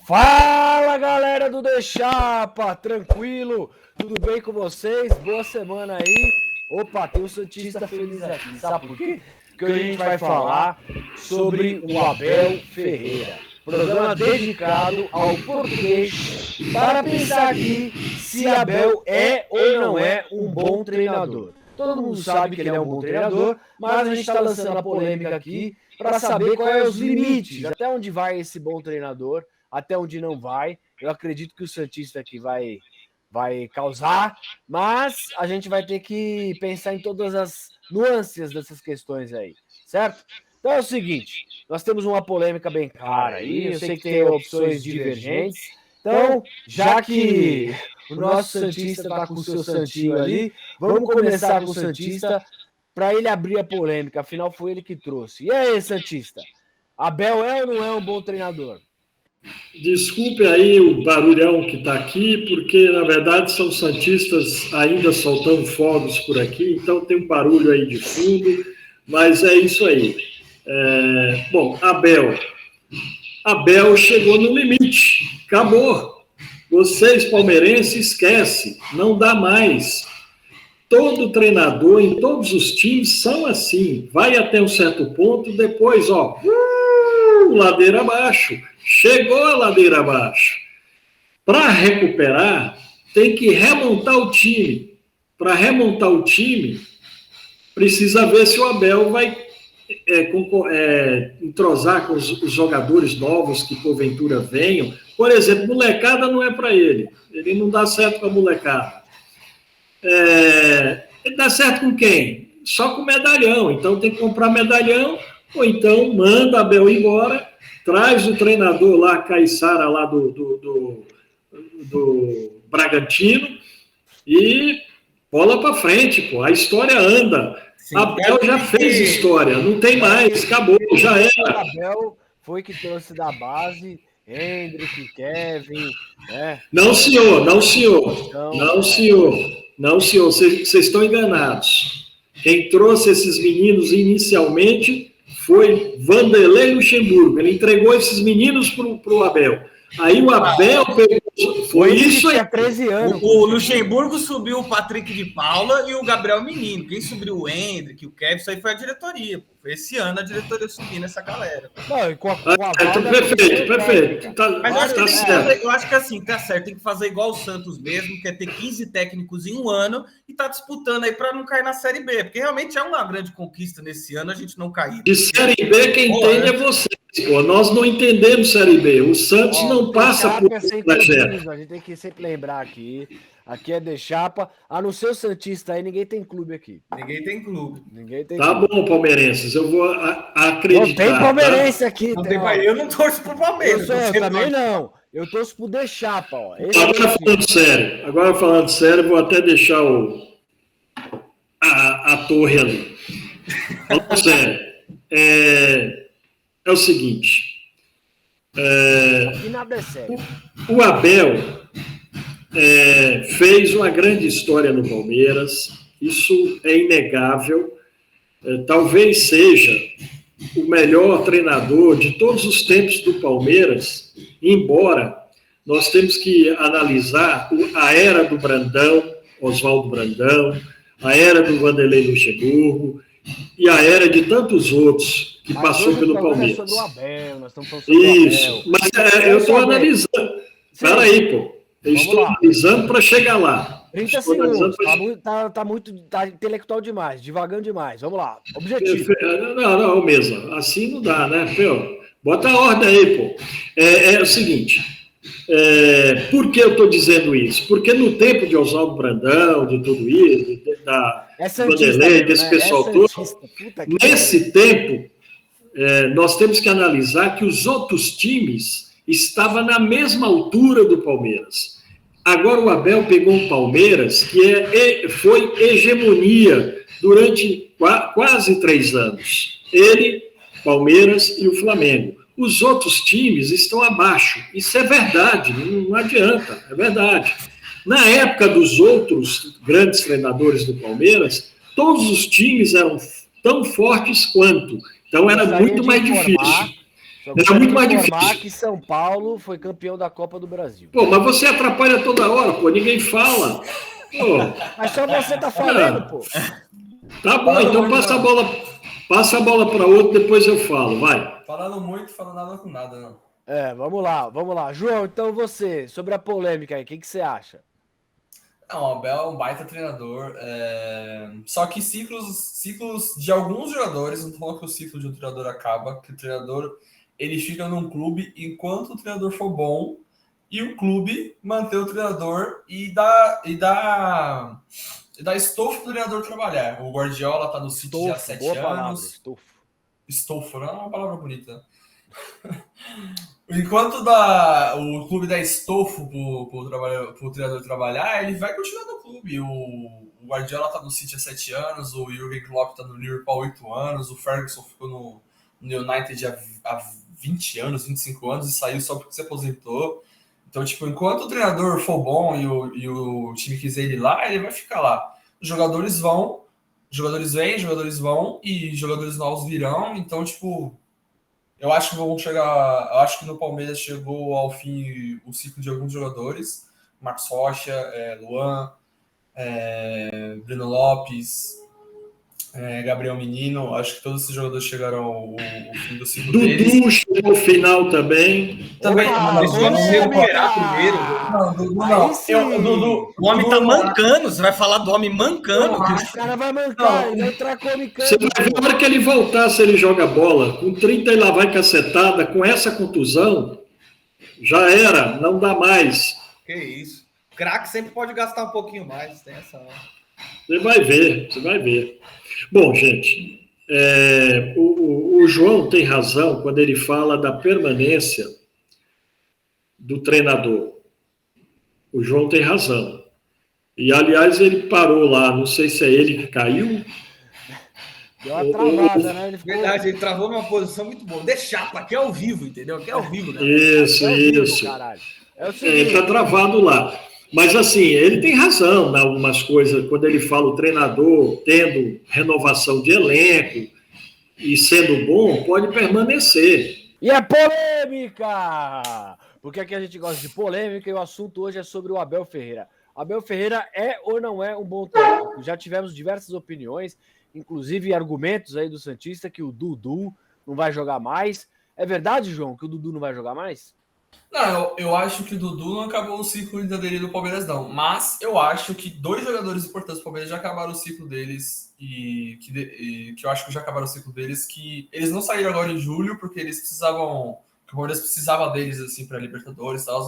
Fala, galera do The Chapa, tranquilo? Tudo bem com vocês? Boa semana aí. Opa, tem um Santista feliz aqui, sabe por quê? Porque hoje a gente vai falar sobre o Abel Ferreira. Programa dedicado ao português para pensar aqui se Abel é ou não é um bom treinador. Todo mundo sabe que ele é um bom treinador, mas a gente está lançando a polêmica aqui para saber quais são os limites, até onde vai esse bom treinador, até onde não vai. Eu acredito que o Santista aqui vai causar, mas a gente vai ter que pensar em todas as nuances dessas questões aí, certo? Então é o seguinte, nós temos uma polêmica bem clara aí, eu sei que tem opções divergentes, então, já que o nosso Santista está com o seu Santinho ali, vamos começar com o Santista para ele abrir a polêmica, afinal foi ele que trouxe. E aí, Santista, Abel é ou não é um bom treinador? Desculpe aí o barulhão que está aqui, porque, na verdade, são santistas ainda soltando fogos por aqui, então tem um barulho aí de fundo, mas é isso aí. Bom, Abel chegou no limite, acabou. Vocês, palmeirenses, esquece, não dá mais. Todo treinador, em todos os times, são assim. Vai até um certo ponto, depois, ladeira abaixo. Chegou a ladeira abaixo. Para recuperar, tem que remontar o time. Para remontar o time, precisa ver se o Abel vai entrosar com os jogadores novos que porventura venham. Por exemplo, molecada não é para ele. Ele não dá certo com a molecada. Ele dá certo com quem? Só com medalhão. Então tem que comprar medalhão, ou então manda Abel embora, traz o treinador lá, Caiçara, lá do Bragantino, e bola para frente, pô. A história anda. Sim, Abel já fez história, não tem mais, acabou, já era. Abel foi que trouxe da base Hendrick, Kevin, né? Não, senhor, não, senhor. Não, senhor. Não, senhor, vocês estão enganados. Quem trouxe esses meninos inicialmente foi Vanderlei Luxemburgo. Ele entregou esses meninos para o Abel. Aí o Abel pegou. Foi isso aí. 13 anos. O Luxemburgo subiu o Patrick de Paula e o Gabriel Menino. Quem subiu o Hendrick, o Kevin, isso aí foi a diretoria. Pô. Foi esse ano a diretoria subindo essa galera. Não, perfeito. Mas eu acho que assim, tá certo. Tem que fazer igual o Santos mesmo, que é ter 15 técnicos em um ano e tá disputando aí para não cair na Série B. Porque realmente é uma grande conquista nesse ano a gente não cair. De Série B, quem entende é você. Pô, nós não entendemos Série B. O Santos não passa por esse projeto. A gente tem que sempre lembrar aqui. Aqui é The Chapa. A não ser o Santista aí, ninguém tem clube aqui. Ninguém tem clube. Tá bom, palmeirenses. Eu vou acreditar. Não tem palmeirense tá? Aqui. Não tem, eu não torço pro Palmeiras. Eu também não. Eu torço pro The Chapa. Ó. Agora falando sério, vou até deixar a torre ali. Falando sério. É o seguinte. Aqui nada é sério. O Abel fez uma grande história no Palmeiras, isso é inegável. Talvez seja o melhor treinador de todos os tempos do Palmeiras, embora nós temos que analisar a era do Brandão, Oswaldo Brandão, a era do Vanderlei Luxemburgo e a era de tantos outros que passou pelo Palmeiras. Abel, nós estamos falando sobre isso, o Abel. Mas eu estou analisando. Espera aí, pô. Eu estou analisando para chegar lá. 30 segundos. Tá intelectual demais, devagando demais. Vamos lá. Objetivo. Não, mesmo. Assim não dá, né? Bota a ordem aí, pô. É o seguinte. Por que eu estou dizendo isso? Porque no tempo de Oswaldo Brandão, de tudo isso, da Vanderlei, desse pessoal todo, nesse tempo, nós temos que analisar que os outros times estavam na mesma altura do Palmeiras. Agora o Abel pegou um Palmeiras que foi hegemonia durante quase 3 anos. Ele, Palmeiras e o Flamengo. Os outros times estão abaixo. Isso é verdade, não adianta, é verdade. Na época dos outros grandes treinadores do Palmeiras, todos os times eram tão fortes quanto. Então era muito mais difícil. Só Era muito mais informar difícil. que São Paulo foi campeão da Copa do Brasil. Pô, mas você atrapalha toda hora, pô. Ninguém fala. Pô, Mas só você tá falando, pô. tá bom, então passa a bola para outro, depois eu falo, vai. Falando muito, falando nada com nada, não. Vamos lá. João, então você, sobre a polêmica aí, o que você acha? Não, o Abel é um baita treinador. Só que ciclos de alguns jogadores, não tô falando que o ciclo de um treinador acaba, que o treinador ele fica num clube enquanto o treinador for bom e o clube manter o treinador e dá estofo pro treinador trabalhar. O Guardiola tá no City já há 7 boa anos. palavra, estofo. Estofo, não é uma palavra bonita. Enquanto o clube dá estofo pro treinador trabalhar, ele vai continuar no clube. O Guardiola tá no City há 7 anos, o Jürgen Klopp tá no Liverpool há 8 anos, o Ferguson ficou no United há 20 anos, 25 anos e saiu só porque se aposentou. Então, tipo, enquanto o treinador for bom e o time quiser ele lá, ele vai ficar lá. Os jogadores vão, jogadores vêm, jogadores vão e jogadores novos virão. Então, tipo, eu acho que no Palmeiras chegou ao fim o ciclo de alguns jogadores. Marcos Rocha, Luan, Breno Lopes, Gabriel Menino. Acho que todos esses jogadores chegaram ao fim do ciclo deles. Dudu chegou ao final também. Também, Mas vamos se recuperar primeiro. O homem tá mancando. Você vai falar do homem mancando. O cara vai mancar, ele vai entrar comicando. Você vai ver a hora que ele voltar, se ele joga bola, com 30 ele lá vai cacetada, com essa contusão, já era, não dá mais. Que isso. Craque sempre pode gastar um pouquinho mais. Tem essa. Você vai ver. Bom, gente, o João tem razão quando ele fala da permanência do treinador. O João tem razão. E, aliás, ele parou lá, não sei se é ele que caiu. Deu uma travada, né? Ele ficou... Verdade, ele travou numa posição muito boa. Deixa, aqui é ao vivo, entendeu? Aqui é ao vivo, né? Isso. Ele está travado lá. Mas, assim, ele tem razão em algumas coisas, quando ele fala o treinador tendo renovação de elenco e sendo bom, pode permanecer. E é polêmica! Porque aqui a gente gosta de polêmica e o assunto hoje é sobre o Abel Ferreira. Abel Ferreira é ou não é um bom técnico? Já tivemos diversas opiniões, inclusive argumentos aí do Santista que o Dudu não vai jogar mais. É verdade, João, que o Dudu não vai jogar mais? Não, eu acho que o Dudu não acabou o ciclo dele do Palmeiras, não. Mas eu acho que 2 jogadores importantes do Palmeiras já acabaram o ciclo deles e que eu acho que já acabaram o ciclo deles, que eles não saíram agora em julho porque eles precisavam, que o Palmeiras precisava deles assim para Libertadores e tal,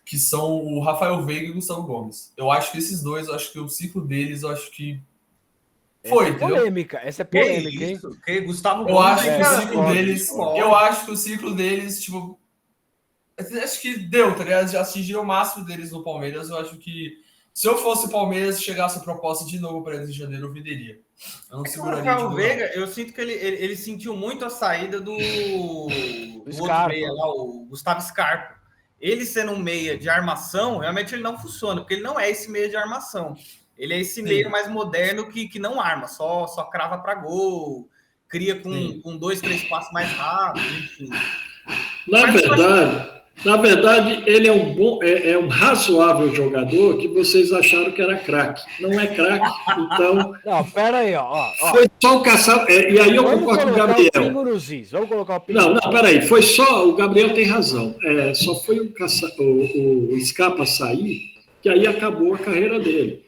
que são o Rafael Veiga e o Gustavo Gomes. Eu acho que esses dois, eu acho que o ciclo deles, eu acho que foi, entendeu? Essa é polêmica, hein? Que Gustavo Eu Gomes, acho que o ciclo deles, eu acho que o ciclo deles, tipo, acho que deu, tá ligado? Já atingiram o máximo deles no Palmeiras. Eu acho que se eu fosse o Palmeiras e chegasse a proposta de novo para eles em janeiro, eu venderia. Eu não seguraria. O Rafael Veiga, eu sinto que ele sentiu muito a saída do outro meia lá, o Gustavo Scarpa. Ele sendo um meia de armação, realmente ele não funciona, porque ele não é esse meia de armação. Ele é esse meia mais moderno que não arma, só crava para gol, cria com 2, 3 passos mais rápido, enfim. Na verdade, ele é um razoável jogador que vocês acharam que era craque. Não é craque, então... Não, pera aí, ó. Foi só o caçar... e aí eu concordo com o Gabriel. Vamos colocar o pingo. Não, peraí. Foi só... O Gabriel tem razão. Só foi o Scarpa sair, que aí acabou a carreira dele.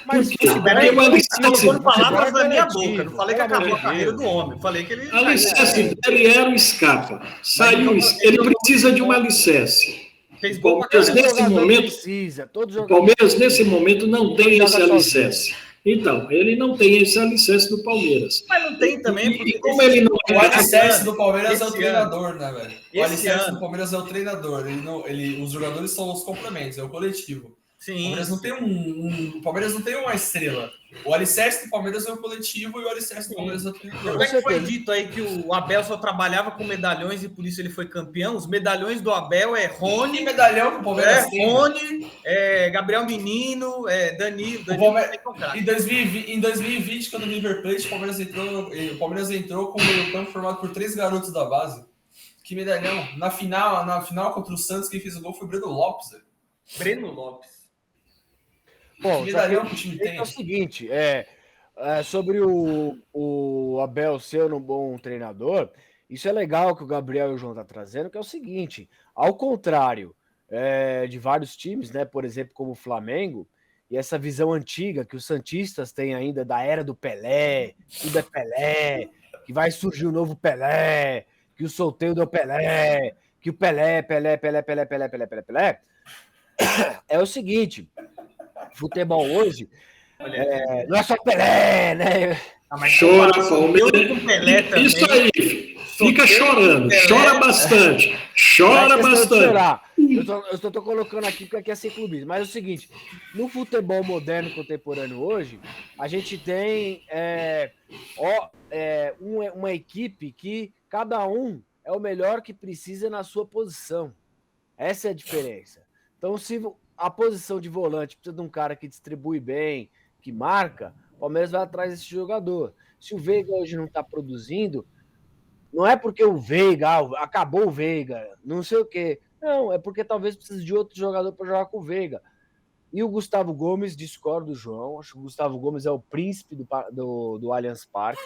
Mas peraí, eu foram palavras da minha boca. Não falei que acabou a carreira do homem. Falei que ele... A alicerce dele era o Scarpa. Saiu, ele precisa de uma alicerce. Fez O gol Palmeiras, nesse momento, não tem esse alicerce. Então, ele não tem esse alicerce do Palmeiras. Mas não tem também, porque... Como ele não O alicerce do Palmeiras é o treinador, né, velho? O Esse alicerce ano. do Palmeiras é o treinador. Os jogadores são os complementos, é o coletivo. O Sim. Palmeiras não tem o Palmeiras não tem uma estrela. O alicerce do Palmeiras é o coletivo e o alicerce do Palmeiras é o treinador. Como é que foi dito aí que o Abel só trabalhava com medalhões e por isso ele foi campeão? Os medalhões do Abel é Rony, Que medalhão que o Palmeiras tem, né? Rony, Gabriel Menino, Danilo. Em 2020, quando o River Plate, o Palmeiras entrou com o meio campo formado por 3 garotos da base. Que medalhão. Na final contra o Santos, quem fez o gol foi o Breno Lopes. Velho. Breno Lopes. Bom, Que medalhão que o time tem. É o seguinte, sobre o Abel ser um bom treinador, isso é legal que o Gabriel e o João estão trazendo, que é o seguinte, ao contrário de vários times, né, por exemplo, como o Flamengo, e essa visão antiga que os santistas têm ainda da era do Pelé, tudo é Pelé, que vai surgir um novo Pelé, que o sorteio do Pelé, que o Pelé, é o seguinte, futebol hoje não é só Pelé, né? Chora, Palmeiras. Isso aí, fica chorando, chora bastante, chora bastante. Eu tô colocando aqui porque quer ser clubista, mas é o seguinte, no futebol moderno contemporâneo hoje, a gente tem uma equipe que cada um é o melhor que precisa na sua posição. Essa é a diferença. Então, se a posição de volante precisa de um cara que distribui bem, que marca, o Palmeiras vai atrás desse jogador. Se o Veiga hoje não está produzindo, não é porque o Veiga, acabou o Veiga, não sei o quê. Não, é porque talvez precise de outro jogador para jogar com o Veiga. E o Gustavo Gomes, discordo do João, acho que o Gustavo Gomes é o príncipe do Allianz Parque.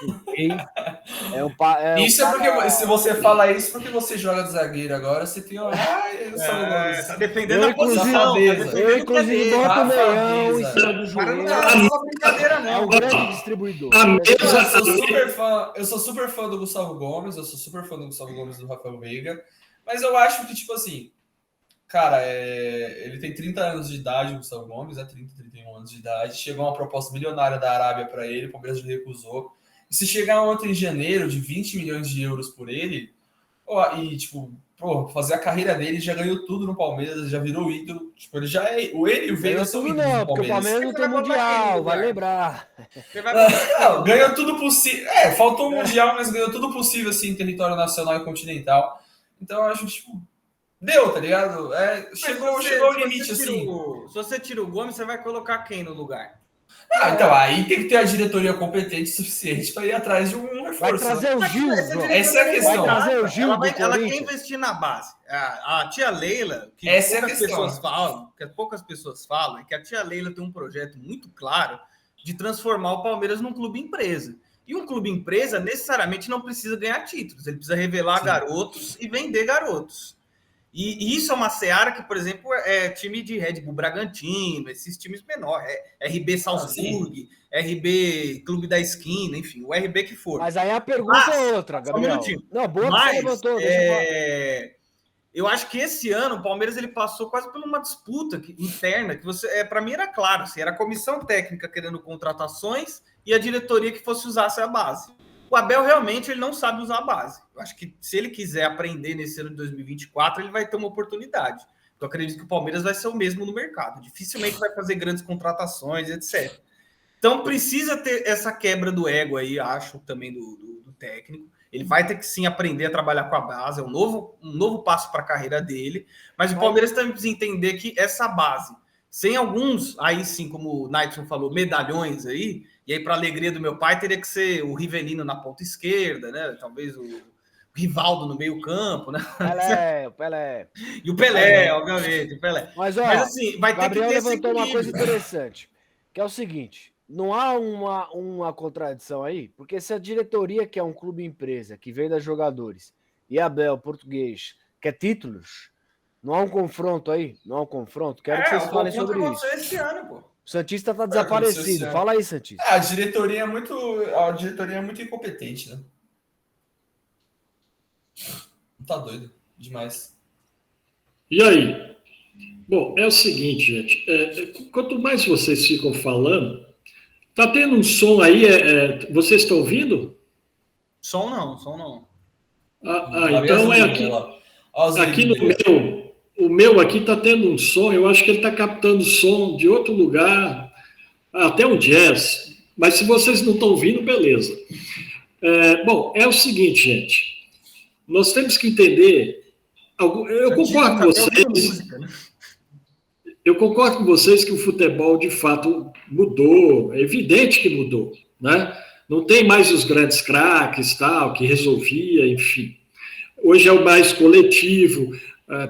Isso é porque, se você fala isso, porque você joga de zagueiro agora, você tem... tá defendendo a posição. Eu, inclusive, boto o meião em cima do joelho. Não é brincadeira, não. É um grande distribuidor. Eu sou super fã do Gustavo Gomes, e do Rafael Veiga, mas eu acho que, tipo assim, cara, ele tem 30 anos de idade, o Gustavo Gomes, 31 anos de idade. Chegou uma proposta milionária da Arábia para ele, o Palmeiras recusou. E se chegar ontem em janeiro de 20 milhões de euros por ele, e, tipo, fazer a carreira dele, já ganhou tudo no Palmeiras, já virou ídolo. Tipo, ele e o Veiga são ídolos no Palmeiras. Porque o Palmeiras não tem mundial, vai lembrar. Ganhou tudo possível. Faltou um mundial, mas ganhou tudo possível, assim, em território nacional e continental. Então, eu acho, tipo, deu, tá ligado? Chegou ao limite, assim. Se você tira o Gomes, você vai colocar quem no lugar? Então, aí tem que ter a diretoria competente o suficiente para ir atrás de um reforço. Vai trazer o Gil, essa é a questão. Vai trazer o Gil ela quer investir na base. A tia Leila, que poucas pessoas falam, é que a tia Leila tem um projeto muito claro de transformar o Palmeiras num clube empresa. E um clube empresa necessariamente não precisa ganhar títulos, ele precisa revelar garotos e vender garotos. E isso é uma seara que, por exemplo, é time de Red Bull Bragantino, esses times menores, RB Salzburg, RB Clube da Esquina, enfim, o RB que for. Mas aí a pergunta é outra, Gabriel. Não, boa que você levantou. Eu acho que esse ano o Palmeiras ele passou quase por uma disputa interna, que para mim era claro, assim, era a comissão técnica querendo contratações e a diretoria que fosse usar essa base. O Abel realmente ele não sabe usar a base. Eu acho que se ele quiser aprender nesse ano de 2024, ele vai ter uma oportunidade. Eu acredito que o Palmeiras vai ser o mesmo no mercado. Dificilmente vai fazer grandes contratações, etc. Então precisa ter essa quebra do ego aí, acho, também do técnico. Ele vai ter que sim aprender a trabalhar com a base, é um novo passo para a carreira dele. Mas o Palmeiras também precisa entender que essa base, sem alguns, aí sim, como o Naidson falou, medalhões aí, e aí, para alegria do meu pai, teria que ser o Rivelino na ponta esquerda, né? Talvez o Rivaldo no meio campo, né? O Pelé. E o Pelé, obviamente, o Pelé. Mas assim, vai ter Gabriel que ter levantou uma coisa interessante, que é o seguinte, não há uma contradição aí, porque se a diretoria quer um clube empresa, que venda jogadores, e Abel, português, quer títulos, não há um confronto aí? Não há um confronto? Quero que vocês falem sobre isso. Esse ano, pô. O Santista tá desaparecido. Fala aí, Santista. A diretoria é muito incompetente, né? Tá doido demais. E aí? Bom, é o seguinte, gente. Quanto mais vocês ficam falando, tá tendo um som aí? Vocês estão ouvindo? Som não. Então é aqui. Aqui no o meu aqui está tendo um som, eu acho que ele está captando som de outro lugar, até um jazz, mas se vocês não estão ouvindo, beleza. Bom, é o seguinte, gente, nós temos que entender, eu concordo com vocês que o futebol, de fato, mudou, é evidente que mudou, né? Não tem mais os grandes craques, tal, que resolvia, enfim. hoje é o mais coletivo,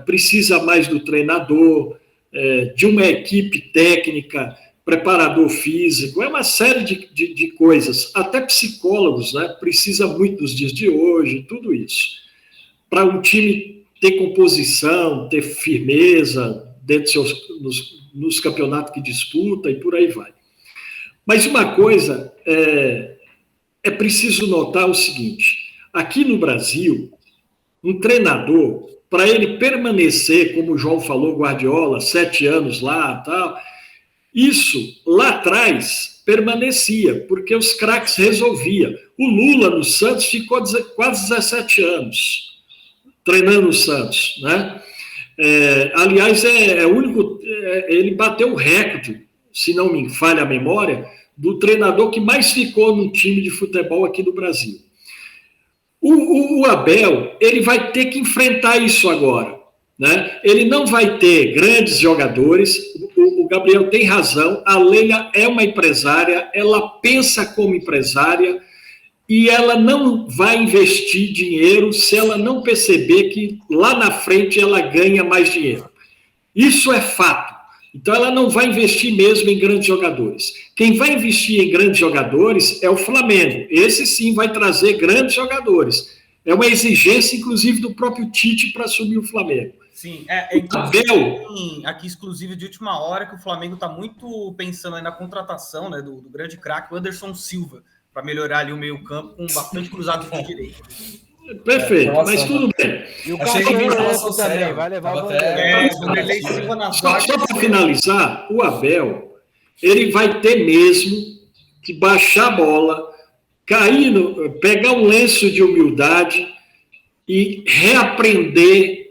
precisa mais do treinador, de uma equipe técnica, preparador físico, é uma série de coisas, até psicólogos, né? Precisa muito dos dias de hoje, tudo isso. Para um time ter composição, ter firmeza dentro nos campeonatos que disputa e por aí vai. Mas uma coisa é preciso notar o seguinte, aqui no Brasil, um treinador, para ele permanecer, como o João falou, Guardiola, 7 anos lá, tal, isso lá atrás permanecia, porque os craques resolviam. O Lula no Santos ficou quase 17 anos treinando o Santos, né? Aliás, o único, ele bateu o recorde, se não me falha a memória, do treinador que mais ficou num time de futebol aqui no Brasil. O Abel, ele vai ter que enfrentar isso agora, né? Ele não vai ter grandes jogadores, o Gabriel tem razão, a Leila é uma empresária, ela pensa como empresária e ela não vai investir dinheiro se ela não perceber que lá na frente ela ganha mais dinheiro. Isso é fato. Então ela não vai investir mesmo em grandes jogadores. Quem vai investir em grandes jogadores é o Flamengo. Esse sim vai trazer grandes jogadores. É uma exigência, inclusive, do próprio Tite para assumir o Flamengo. Sim, aqui exclusivo de última hora que o Flamengo está muito pensando aí na contratação, né, do grande craque, o Anderson Silva, para melhorar ali o meio-campo com bastante cruzado de direita. Perfeito, mas tudo bem. E o Cachorro também vai levar o Vanderlei Silva na zaga. Só para finalizar, o Abel, ele vai ter mesmo que baixar a bola, pegar um lenço de humildade e reaprender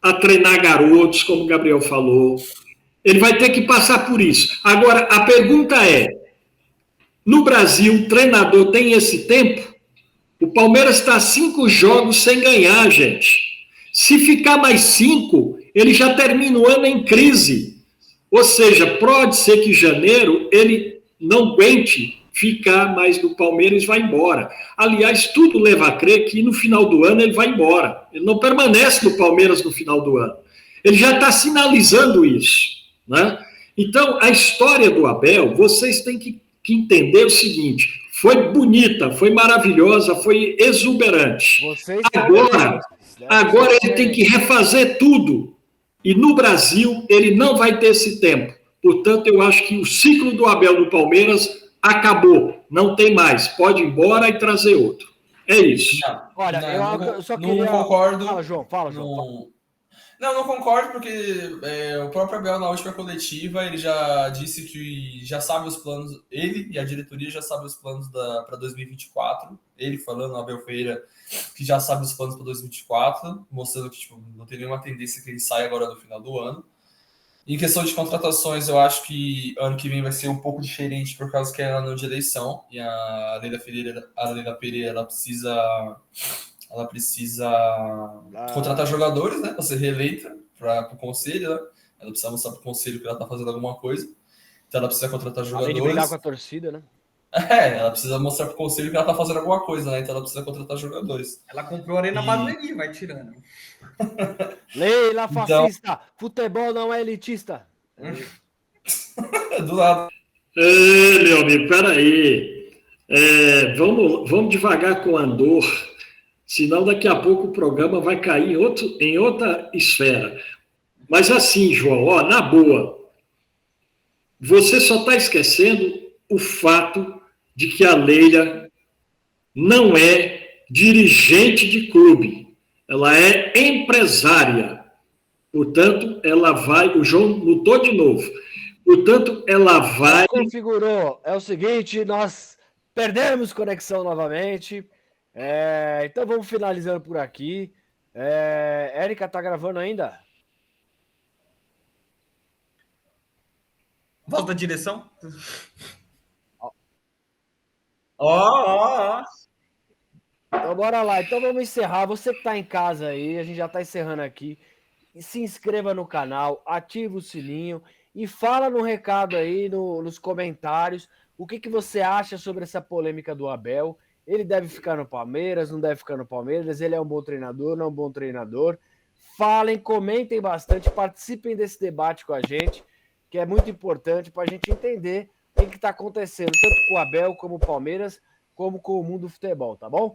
a treinar garotos, como o Gabriel falou. Ele vai ter que passar por isso. Agora, a pergunta é, no Brasil, o treinador tem esse tempo? O Palmeiras está 5 jogos sem ganhar, gente. Se ficar mais 5, ele já termina o ano em crise. Ou seja, pode ser que em janeiro ele não aguente ficar mais no Palmeiras e vai embora. Aliás, tudo leva a crer que no final do ano ele vai embora. Ele não permanece no Palmeiras no final do ano. Ele já está sinalizando isso, né? Então, a história do Abel, vocês têm que entender o seguinte, foi bonita, foi maravilhosa, foi exuberante. Agora ele tem que refazer tudo. E no Brasil, ele não vai ter esse tempo. Portanto, eu acho que o ciclo do Abel no Palmeiras acabou. Não tem mais. Pode ir embora e trazer outro. É isso. Olha, eu só queria... Não concordo. Fala, João. Não concordo, porque o próprio Abel, na última coletiva, ele já disse que já sabe os planos, ele e a diretoria já sabem os planos para 2024. Ele falando, Abel Ferreira, que já sabe os planos para 2024, mostrando que não tem nenhuma tendência que ele saia agora no final do ano. Em questão de contratações, eu acho que ano que vem vai ser um pouco diferente, por causa que é ano de eleição, e a Leila Pereira ela precisa contratar jogadores, né, para ser reeleita para o conselho, né? Ela precisa mostrar para o conselho que ela está fazendo alguma coisa. Então ela precisa contratar jogadores. Além de brigar com a torcida, né? Ela precisa mostrar para o conselho que ela está fazendo alguma coisa, né? Então ela precisa contratar jogadores. Ela comprou a Arena Barueri, vai tirando. Leila fascista, futebol não é elitista. Do lado. Meu amigo, peraí. Vamos devagar com o Andor. Senão daqui a pouco o programa vai cair em outra esfera. Mas assim, João, na boa, você só está esquecendo o fato de que a Leila não é dirigente de clube, ela é empresária. Portanto, ela vai, o João lutou de novo, portanto, ela vai... Configurou, é o seguinte, nós perdemos conexão novamente... então vamos finalizando por aqui. Érica, tá gravando ainda? Volta a direção. Então bora lá. Então vamos encerrar. Você que tá em casa aí, a gente já tá encerrando aqui. Se inscreva no canal, ativa o sininho e fala no recado aí, nos comentários, o que você acha sobre essa polêmica do Abel. Ele deve ficar no Palmeiras, não deve ficar no Palmeiras, ele é um bom treinador, não é um bom treinador. Falem, comentem bastante, participem desse debate com a gente, que é muito importante para a gente entender o que está acontecendo, tanto com o Abel, como o Palmeiras, como com o mundo do futebol, tá bom?